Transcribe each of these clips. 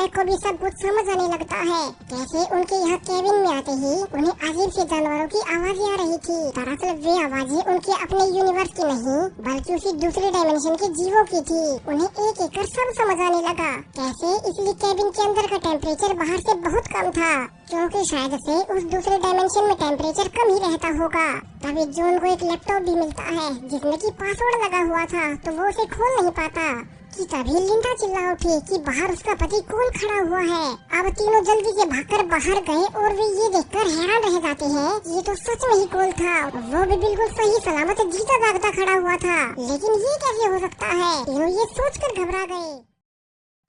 Mac को भी सब कुछ समझ आने लगता है। कैसे उनके यहाँ केबिन में आते ही उन्हें अजीब से जानवरों की आवाजें आ रही थी। दरअसल वे आवाजें उनके अपने यूनिवर्स की नहीं बल्कि उसी दूसरे डायमेंशन के जीवों की थी। उन्हें एक एक कर सब समझ आने लगा। कैसे इसलिए केबिन के अंदर का टेम्परेचर बाहर से बहुत कम था, क्योंकि शायद से उस दूसरे डायमेंशन में टेम्परेचर कम ही रहता होगा। तभी जॉन को एक लैपटॉप भी मिलता है जिसमें की पासवर्ड लगा हुआ था, तो वो उसे खोल नहीं पाता कि तभी लिंडा चिल्ला उठी कि बाहर उसका पति कौन खड़ा हुआ है। अब तीनों जल्दी से भागकर बाहर गए और वे ये देखकर हैरान रह जाते हैं, ये तो सच में ही कोल था। वो भी बिल्कुल सही सलामत जीता जागता खड़ा हुआ था, लेकिन ये कैसे हो सकता है? तीनों ये सोचकर घबरा गए।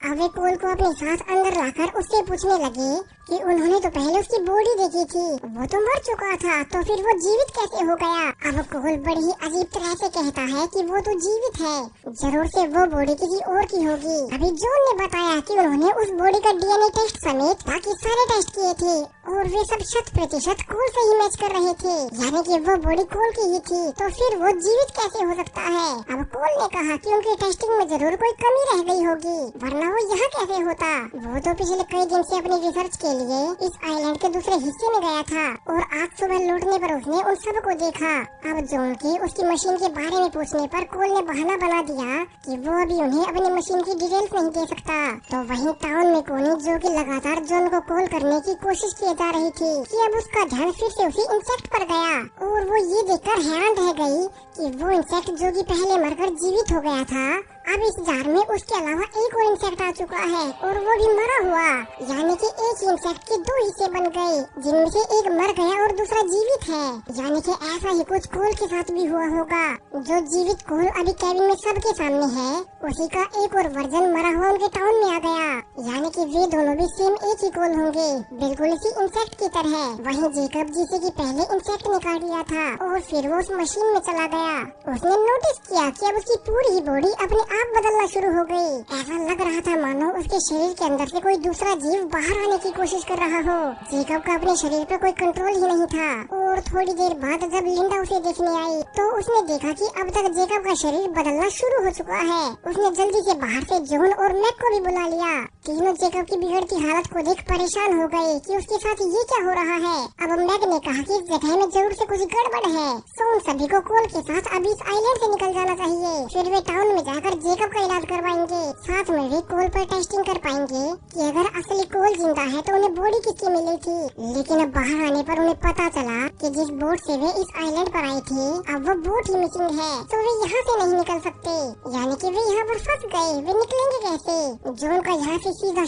अब वे कोल को अपने साथ अंदर लाकर उससे पूछने लगे कि उन्होंने तो पहले उसकी बॉडी देखी थी, वो तो मर चुका था, तो फिर वो जीवित कैसे हो गया? अब कोल बड़ी ही अजीब तरह से कहता है कि वो तो जीवित है, जरूर से वो बॉडी किसी और की होगी। अभी जॉन ने बताया कि उन्होंने उस बॉडी का डीएनए टेस्ट समेत बाकी सारे टेस्ट किए थे और वे सब 100% कोल से ही मैच कर रहे थे, यानी कि वो बॉडी कोल की ही थी, तो फिर वो जीवित कैसे हो सकता है? अब कोल ने कहा कि उनकी टेस्टिंग में जरूर कोई कमी रह गई होगी, वरना वो यहाँ कैसे होता? वो तो पिछले कई दिन से अपनी रिसर्च के लिए इस आइलैंड के दूसरे हिस्से में गया था और आज सुबह लौटने पर उसने उन सब को देखा। अब जॉन के उसकी मशीन के बारे में पूछने पर कोल ने बहाना बना दिया कि वो अभी उन्हें अपनी मशीन की डिटेल्स नहीं दे सकता। तो वहीं टाउन में कोनी, जो कि लगातार जॉन को कॉल करने की कोशिश की जा रही थी, कि अब उसका ध्यान फिर से उसी इंसेक्ट पर गया और वो ये देखकर हैरान रह गई कि वो इंसेक्ट जो कि पहले मरकर जीवित हो गया था, अब इस जार में उसके अलावा एक और इंसेक्ट आ चुका है और वो भी मरा हुआ, यानी कि एक ही इंसेक्ट के दो हिस्से बन गए, जिनमें से एक मर गया और दूसरा जीवित है। यानी कि ऐसा ही कुछ कोल के साथ भी हुआ होगा। जो जीवित कोल अभी केबिन में सबके सामने है, उसी का एक और वर्जन मरा हुआ उनके टाउन में आ गया, यानी कि वे दोनों भी सेम एक ही कोल होंगे, बिल्कुल इसी इंसेक्ट की तरह। वहीं जेकब, जिसे कि पहले इंसेक्ट ने काट लिया था और फिर वो उस मशीन में चला गया, उसने नोटिस किया कि अब उसकी पूरी ही बॉडी अपने आप बदलना शुरू हो गई। ऐसा लग रहा था मानो उसके शरीर के अंदर से कोई दूसरा जीव बाहर आने की कोशिश कर रहा हो। जेकब का अपने शरीर पर कोई कंट्रोल ही नहीं था और थोड़ी देर बाद जब लिंडा उसे देखने आई तो उसने देखा कि अब तक जेकब का शरीर बदलना शुरू हो चुका है। उसने जल्दी से बाहर से जॉन और मैक को भी बुला लिया। तीनों जेकब की बिगड़ती हालत को देख परेशान हो गए कि उसके साथ ये क्या हो रहा है। अब मैक ने कहा कि इस जगह में जरूर से कुछ गड़बड़ है, तो उन सभी को कोल के साथ अभी इस आइलैंड से निकल जाना चाहिए। फिर वे टाउन में जाकर जेकब का इलाज करवाएंगे, साथ में वे कोल पर टेस्टिंग कर पाएंगे कि अगर असली कोल जिंदा है तो उन्हें बॉडी किसकी मिली थी। लेकिन अब बाहर आने पर उन्हें पता चला कि जिस बोट से वे इस आइलैंड पर आए थे, अब वो बोट ही मिसिंग है, तो वे यहाँ से नहीं निकल सकते, यानी कि वे यहाँ पर फंस गए। वे निकलेंगे कैसे? जॉन का यहाँ से सीधा